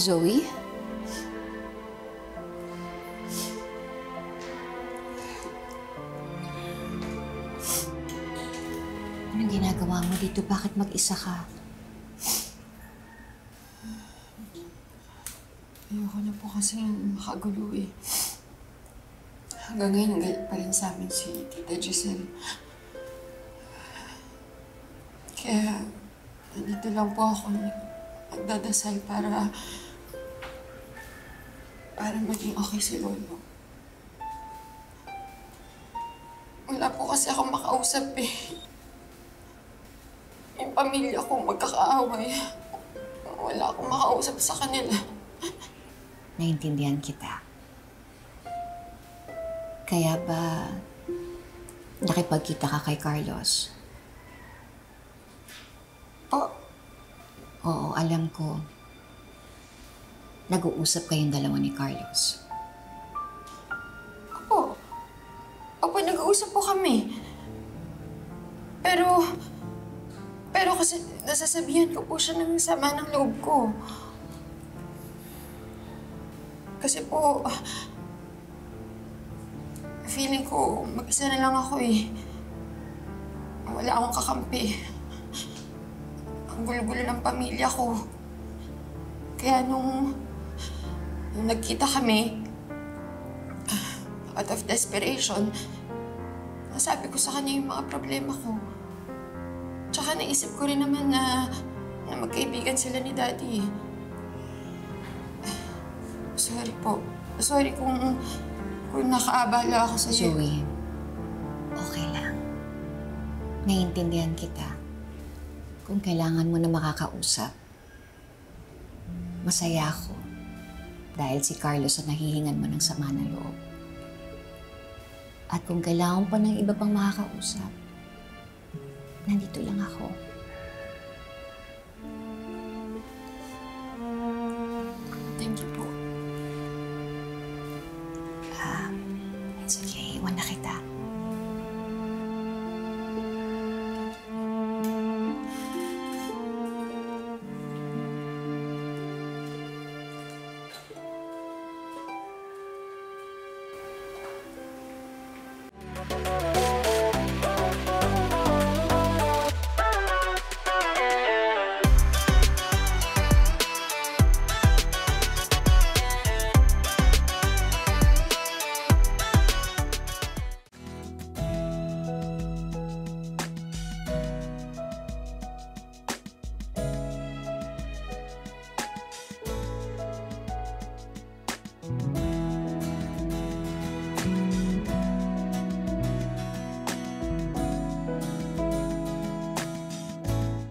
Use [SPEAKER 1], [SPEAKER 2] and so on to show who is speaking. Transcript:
[SPEAKER 1] Zoe? Anong ginagawa mo dito? Bakit mag-isa ka?
[SPEAKER 2] Ayoko na po kasi makagulo eh. Hanggang ngayon, galit pa rin sa amin si Tita Giselle. Kaya, nandito lang po ako nagdadasal para maging okay si Lolo. Wala po kasi akong makausap eh. Yung pamilya ko magkakaaway. Wala akong makausap sa kanila.
[SPEAKER 1] Naintindihan kita. Kaya ba nakipagkita ka kay Carlos? Oo, alam ko. Nag-uusap kayong dalawa ni Carlos.
[SPEAKER 2] Opo, nag-uusap po kami. Pero kasi nasasabihan ko po siya ng sama ng loob ko. Kasi po, feeling ko mag-isa na lang ako eh. Wala akong kakampi. Ang gulo-gulo ng pamilya ko. Kaya nung nagkita kami, out of desperation, nasabi ko sa kanya yung mga problema ko. Tsaka naisip ko rin naman na magkaibigan sila ni Daddy. Sorry po. Sorry kung nakaabala ako sa iyo.
[SPEAKER 1] Zoe, okay lang. Naiintindihan kita. Kung kailangan mo na makakausap, masaya ako. Dahil si Carlos ang nahihingan mo ng sama ng loob. At kung kailangan pa ng iba pang makakausap, nandito lang ako.